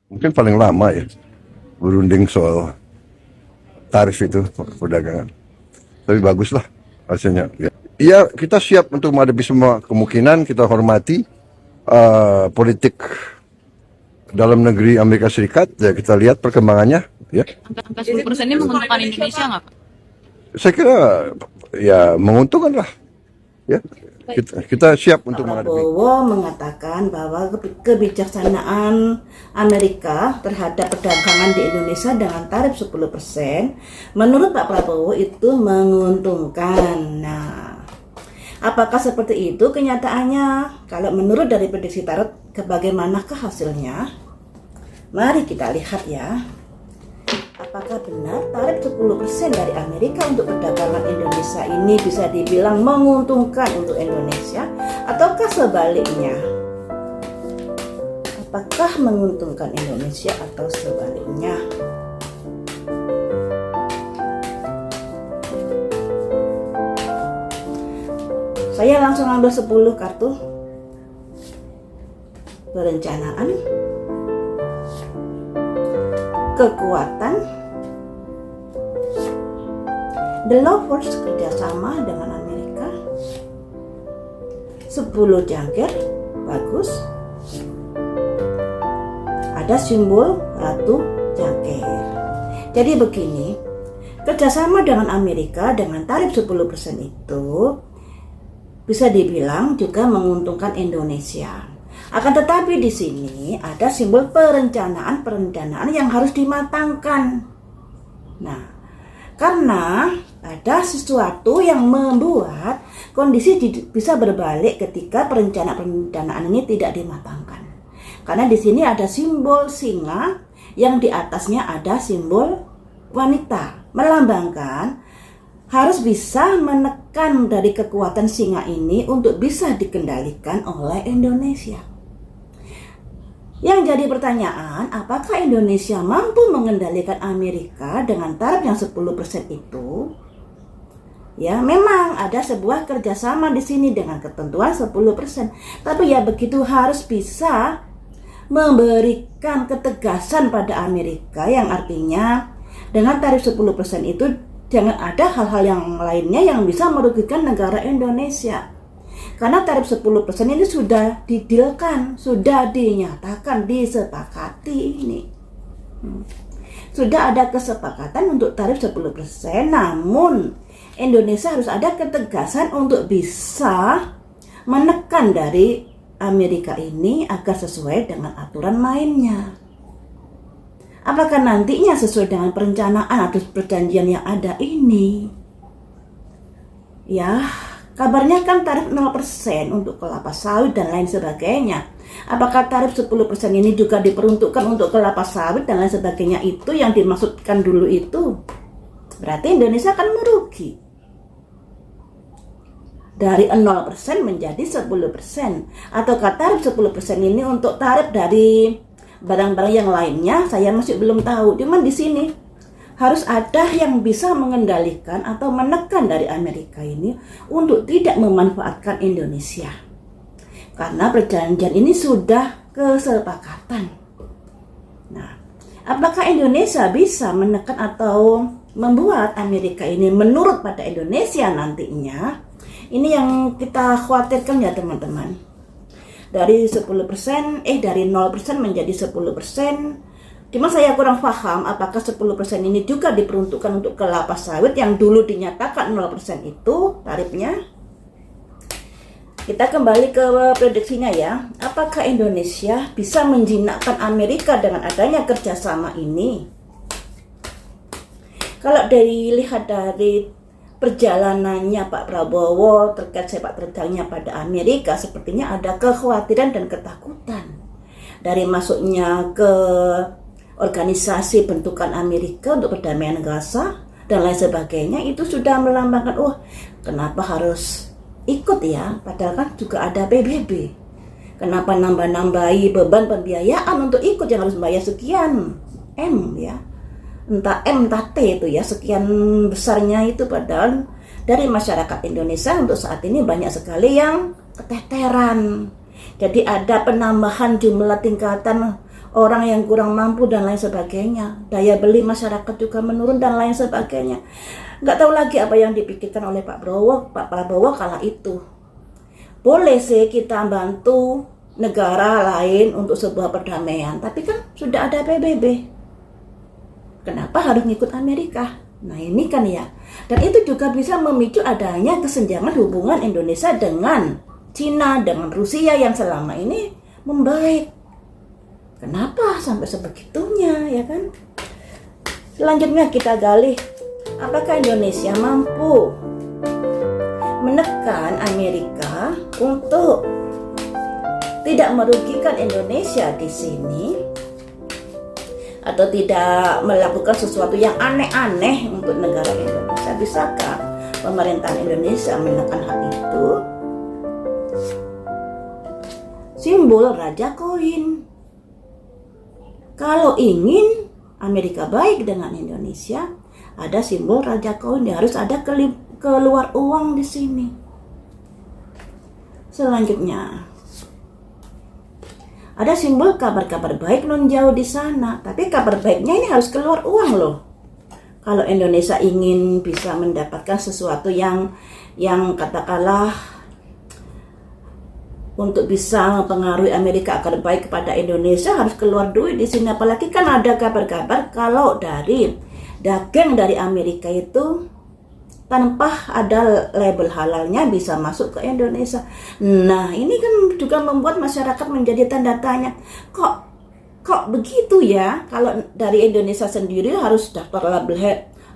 mungkin paling lama ya berunding soal tarif itu perdagangan. Tapi baguslah hasilnya. Ya. Iya, kita siap untuk menghadapi semua kemungkinan. Kita hormati politik dalam negeri Amerika Serikat. Ya, kita lihat perkembangannya. Ya, Angka 10% ini menguntungkan Indonesia nggak, Pak? saya kira ya menguntungkan lah. Ya, kita siap untuk menghadapi. Prabowo mengatakan bahwa kebijaksanaan Amerika terhadap perdagangan di Indonesia dengan tarif 10% menurut Pak Prabowo itu menguntungkan. Nah, apakah seperti itu kenyataannya? Kalau menurut dari prediksi tarot, bagaimanakah hasilnya? Mari kita lihat ya. Apakah benar tarif 10% dari Amerika untuk perdagangan Indonesia ini bisa dibilang menguntungkan untuk Indonesia ataukah sebaliknya? Apakah menguntungkan Indonesia atau sebaliknya? Saya langsung ambil 10 kartu perencanaan, kekuatan, the lovers kerjasama dengan Amerika, 10 jangkir, bagus, ada simbol ratu jangkir. Jadi begini, kerjasama dengan Amerika dengan tarif 10% itu bisa dibilang juga menguntungkan Indonesia. Akan tetapi di sini ada simbol perencanaan yang harus dimatangkan. Nah, karena ada sesuatu yang membuat kondisi bisa berbalik ketika perencanaan ini tidak dimatangkan. Karena di sini ada simbol singa yang di atasnya ada simbol wanita, melambangkan harus bisa menekan dari kekuatan singa ini untuk bisa dikendalikan oleh Indonesia. Yang jadi pertanyaan, apakah Indonesia mampu mengendalikan Amerika dengan tarif yang 10% itu? Ya, memang ada sebuah kerjasama di sini dengan ketentuan 10%. Tapi ya begitu harus bisa memberikan ketegasan pada Amerika yang artinya dengan tarif 10% itu jangan ada hal-hal yang lainnya yang bisa merugikan negara Indonesia. Karena tarif 10% ini sudah didilkan, sudah dinyatakan, disepakati ini. Sudah ada kesepakatan untuk tarif 10%, namun Indonesia harus ada ketegasan untuk bisa menekan dari Amerika ini agar sesuai dengan aturan mainnya. Apakah nantinya sesuai dengan perencanaan atau perjanjian yang ada ini? Ya, kabarnya kan tarif 0% untuk kelapa sawit dan lain sebagainya. Apakah tarif 10% ini juga diperuntukkan untuk kelapa sawit dan lain sebagainya itu yang dimaksudkan dulu itu? Berarti Indonesia akan merugi. Dari 0% menjadi 10%. Ataukah tarif 10% ini untuk tarif dari barang-barang yang lainnya? Saya masih belum tahu. Cuman di sini harus ada yang bisa mengendalikan atau menekan dari Amerika ini untuk tidak memanfaatkan Indonesia. Karena perjanjian ini sudah kesepakatan. Nah, apakah Indonesia bisa menekan atau membuat Amerika ini menurut pada Indonesia nantinya? Ini yang kita khawatirkan ya teman-teman. Dari 10%, dari 0% menjadi 10%. Cuma saya kurang paham apakah 10% ini juga diperuntukkan untuk kelapa sawit yang dulu dinyatakan 0% itu tarifnya. Kita kembali ke prediksinya ya. Apakah Indonesia bisa menjinakkan Amerika dengan adanya kerjasama ini? Kalau dilihat dari perjalanannya Pak Prabowo terkait sepak terjangnya pada Amerika, sepertinya ada kekhawatiran dan ketakutan. Dari masuknya ke organisasi bentukan Amerika untuk perdamaian Gaza dan lain sebagainya, itu sudah melambangkan, kenapa harus ikut ya, padahal kan juga ada PBB. Kenapa nambah-nambahi beban pembiayaan untuk ikut yang harus bayar sekian M ya, entah M entah T itu ya, sekian besarnya itu, padahal dari masyarakat Indonesia untuk saat ini banyak sekali yang keteteran. Jadi ada penambahan jumlah tingkatan orang yang kurang mampu dan lain sebagainya. Daya beli masyarakat juga menurun dan lain sebagainya. Nggak tahu lagi apa yang dipikirkan oleh Pak Prabowo kala itu. Boleh sih kita bantu negara lain untuk sebuah perdamaian, tapi kan sudah ada PBB. Kenapa harus ngikut Amerika? Nah ini kan ya. Dan itu juga bisa memicu adanya kesenjangan hubungan Indonesia dengan Cina, dengan Rusia yang selama ini membaik. Kenapa sampai sebegitunya, ya kan? Selanjutnya kita gali, apakah Indonesia mampu menekan Amerika untuk tidak merugikan Indonesia di sini, atau tidak melakukan sesuatu yang aneh-aneh untuk negara Indonesia? Bisakah pemerintahan Indonesia menekan hal itu? Simbol Raja Koin. Kalau ingin Amerika baik dengan Indonesia, ada simbol Raja Koin, harus ada keluar uang di sini. Selanjutnya, ada simbol kabar-kabar baik non jauh di sana, tapi kabar baiknya ini harus keluar uang loh. Kalau Indonesia ingin bisa mendapatkan sesuatu yang katakanlah untuk bisa mempengaruhi Amerika agar baik kepada Indonesia, harus keluar duit di sini. Apalagi kan ada kabar-kabar kalau dari dagang dari Amerika itu tanpa ada label halalnya bisa masuk ke Indonesia. Nah ini kan juga membuat masyarakat menjadi tanda tanya, kok begitu ya? Kalau dari Indonesia sendiri harus daftar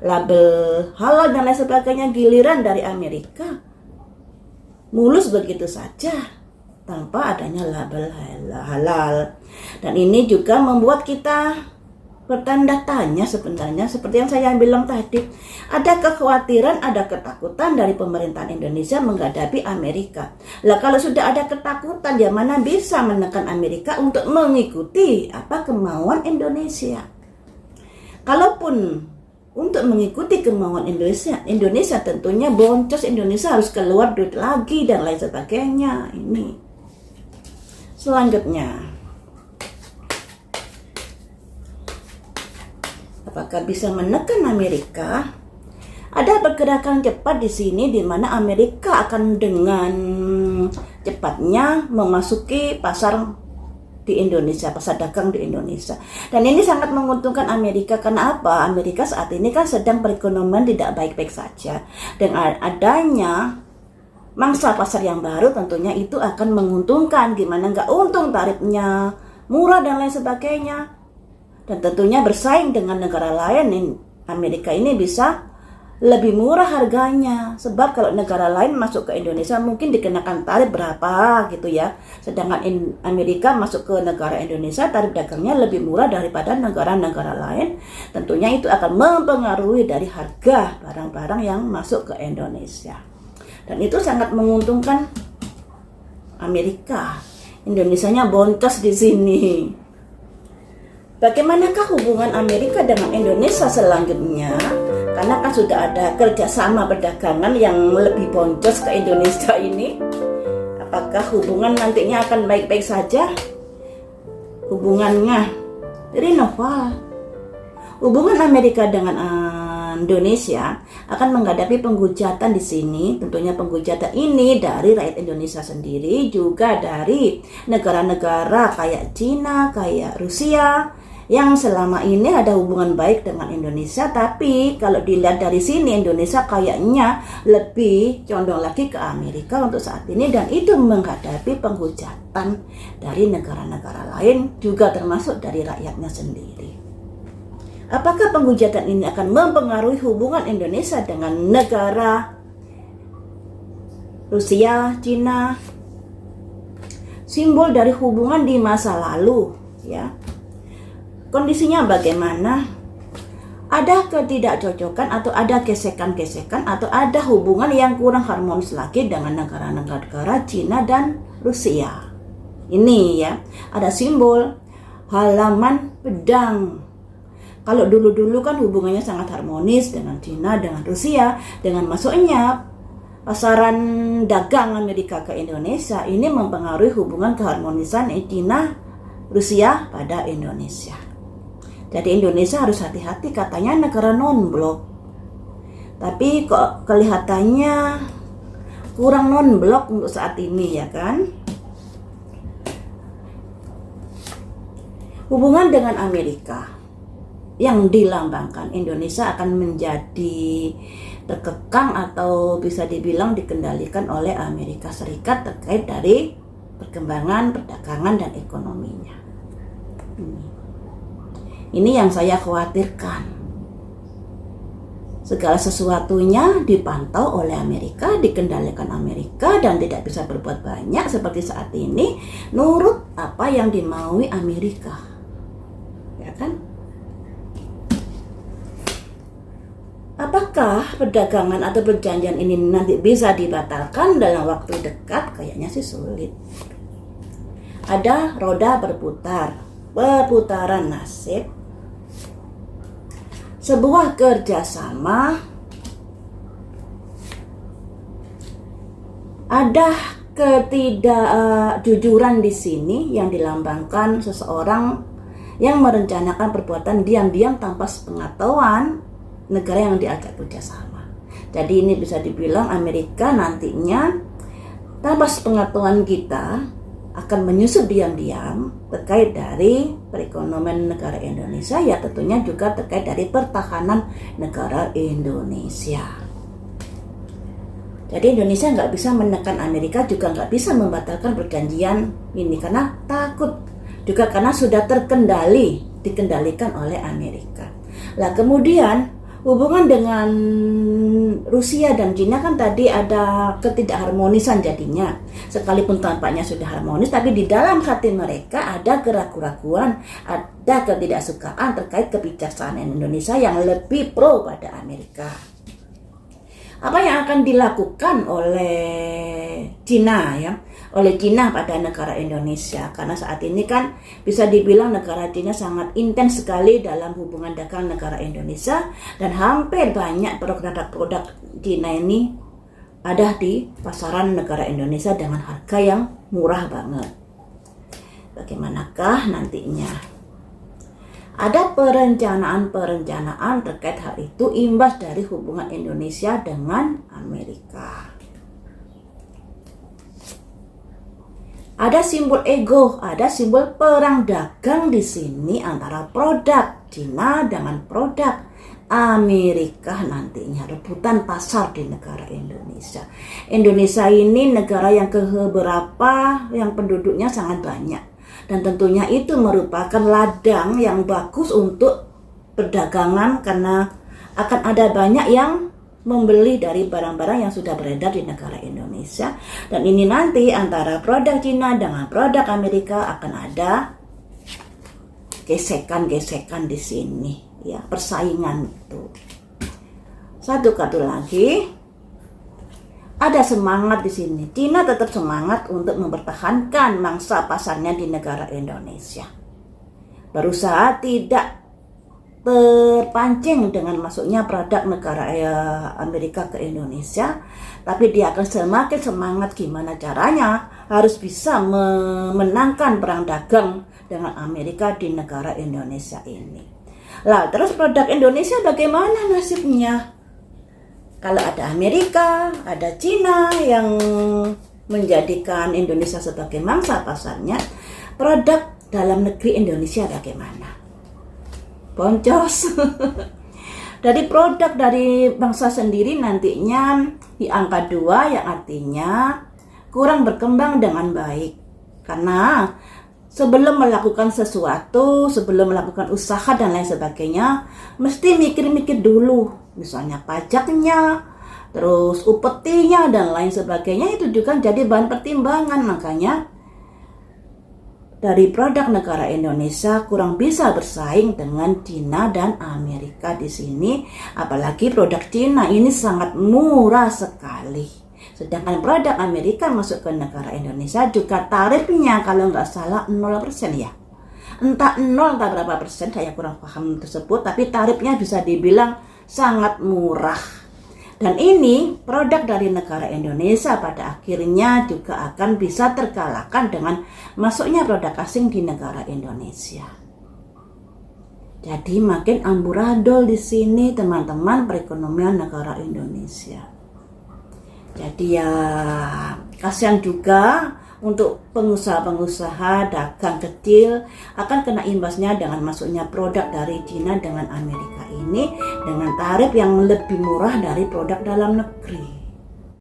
label halal dan lain sebagainya, giliran dari Amerika mulus begitu saja tanpa adanya label halal. Dan ini juga membuat kita bertanda tanya sebenarnya, seperti yang saya bilang tadi, ada kekhawatiran, ada ketakutan dari pemerintahan Indonesia menghadapi Amerika. Lah kalau sudah ada ketakutan, ya mana bisa menekan Amerika untuk mengikuti apa kemauan Indonesia? Kalaupun untuk mengikuti kemauan Indonesia tentunya boncos Indonesia harus keluar duit lagi dan lain sebagainya. Ini selanjutnya, apakah bisa menekan Amerika? Ada pergerakan cepat di sini, di mana Amerika akan dengan cepatnya memasuki pasar di Indonesia, pasar dagang di Indonesia. Dan ini sangat menguntungkan Amerika. Karena apa? Amerika saat ini kan sedang perekonomian tidak baik-baik saja. Dengan adanya mangsa pasar yang baru, tentunya itu akan menguntungkan. Gimana nggak untung, tarifnya murah dan lain sebagainya. Dan tentunya bersaing dengan negara lain, Amerika ini bisa lebih murah harganya. Sebab kalau negara lain masuk ke Indonesia mungkin dikenakan tarif berapa gitu ya. Sedangkan Amerika masuk ke negara Indonesia, tarif dagangnya lebih murah daripada negara-negara lain. Tentunya itu akan mempengaruhi dari harga barang-barang yang masuk ke Indonesia. Dan itu sangat menguntungkan Amerika. Indonesianya boncos di sini. Bagaimanakah hubungan Amerika dengan Indonesia selanjutnya? Karena kan sudah ada kerjasama perdagangan yang lebih boncos ke Indonesia ini. Apakah hubungan nantinya akan baik-baik saja? Hubungannya dari novel. Hubungan Amerika dengan Indonesia akan menghadapi penghujatan di sini. Tentunya penghujatan ini dari rakyat Indonesia sendiri, juga dari negara-negara kayak Cina, kayak Rusia, yang selama ini ada hubungan baik dengan Indonesia. Tapi kalau dilihat dari sini, Indonesia kayaknya lebih condong lagi ke Amerika untuk saat ini, dan itu menghadapi penghujatan dari negara-negara lain, juga termasuk dari rakyatnya sendiri. Apakah penghujatan ini akan mempengaruhi hubungan Indonesia dengan negara Rusia, Cina? Simbol dari hubungan di masa lalu, ya. Kondisinya bagaimana? Ada ketidakcocokan atau ada gesekan-gesekan atau ada hubungan yang kurang harmonis lagi dengan negara-negara Cina dan Rusia. Ini ya, ada simbol halaman pedang. Kalau dulu-dulu kan hubungannya sangat harmonis dengan Cina, dengan Rusia, dengan masuknya pasaran dagang Amerika ke Indonesia, ini mempengaruhi hubungan keharmonisan Cina Rusia pada Indonesia. Jadi Indonesia harus hati-hati, katanya negara non-blok. Tapi kok kelihatannya kurang non-blok untuk saat ini, ya kan? Hubungan dengan Amerika yang dilambangkan Indonesia akan menjadi terkekang atau bisa dibilang dikendalikan oleh Amerika Serikat terkait dari perkembangan perdagangan dan ekonominya. Ini yang saya khawatirkan. Segala sesuatunya dipantau oleh Amerika, dikendalikan Amerika, dan tidak bisa berbuat banyak seperti saat ini nurut apa yang dimaui Amerika, ya kan? Apakah perdagangan atau perjanjian ini nanti bisa dibatalkan dalam waktu dekat? Kayaknya sih sulit. Ada roda berputar, perputaran nasib, sebuah kerjasama, ada ketidakjujuran di sini yang dilambangkan seseorang yang merencanakan perbuatan diam-diam tanpa sepengetahuan negara yang diajak kerjasama. Jadi ini bisa dibilang Amerika nantinya tanpa sepengetahuan kita akan menyusup diam-diam terkait dari perekonomian negara Indonesia, ya tentunya juga terkait dari pertahanan negara Indonesia. Jadi Indonesia nggak bisa menekan Amerika, juga nggak bisa membatalkan perjanjian ini karena takut, juga karena sudah dikendalikan oleh Amerika. Lah kemudian hubungan dengan Rusia dan China kan tadi ada ketidakharmonisan jadinya. Sekalipun tampaknya sudah harmonis, tapi di dalam hati mereka ada keraguan-keraguan, ada ketidaksukaan terkait kebijaksanaan Indonesia yang lebih pro pada Amerika. Apa yang akan dilakukan oleh China oleh China pada negara Indonesia, karena saat ini kan bisa dibilang negara China sangat intens sekali dalam hubungan dagang negara Indonesia, dan hampir banyak produk-produk China ini ada di pasaran negara Indonesia dengan harga yang murah banget. Bagaimanakah nantinya? Ada perencanaan terkait hal itu, imbas dari hubungan Indonesia dengan Amerika. Ada simbol ego, ada simbol perang dagang di sini antara produk Cina dengan produk Amerika nantinya, rebutan pasar di negara Indonesia. Indonesia ini negara yang keberapa yang penduduknya sangat banyak, dan tentunya itu merupakan ladang yang bagus untuk perdagangan karena akan ada banyak yang membeli dari barang-barang yang sudah beredar di negara Indonesia. Dan ini nanti antara produk Cina dengan produk Amerika akan ada gesekan-gesekan di sini, ya, persaingan itu. Satu lagi, ada semangat di sini. Cina tetap semangat untuk mempertahankan mangsa pasarnya di negara Indonesia. Berusaha tidak terpancing dengan masuknya produk negara Amerika ke Indonesia, tapi dia akan semakin semangat gimana caranya harus bisa memenangkan perang dagang dengan Amerika di negara Indonesia ini. Lah terus produk Indonesia bagaimana nasibnya? Kalau ada Amerika, ada Cina yang menjadikan Indonesia sebagai mangsa pasarnya, produk dalam negeri Indonesia bagaimana? Boncos. Dari produk dari bangsa sendiri nantinya di angka 2, yang artinya kurang berkembang dengan baik. Karena sebelum melakukan sesuatu, sebelum melakukan usaha dan lain sebagainya, mesti mikir-mikir dulu. Misalnya pajaknya, terus upetinya dan lain sebagainya, itu juga jadi bahan pertimbangan. Makanya dari produk negara Indonesia kurang bisa bersaing dengan Cina dan Amerika di sini, apalagi produk Cina ini sangat murah sekali. Sedangkan produk Amerika masuk ke negara Indonesia juga tarifnya kalau nggak salah 0% ya. Entah 0 entah berapa persen, saya kurang paham tersebut, tapi tarifnya bisa dibilang sangat murah. Dan ini produk dari negara Indonesia pada akhirnya juga akan bisa terkalahkan dengan masuknya produk asing di negara Indonesia. Jadi makin amburadul di sini teman-teman perekonomian negara Indonesia. Jadi ya kasihan juga untuk pengusaha-pengusaha dagang kecil akan kena imbasnya dengan masuknya produk dari Cina dengan Amerika ini dengan tarif yang lebih murah dari produk dalam negeri.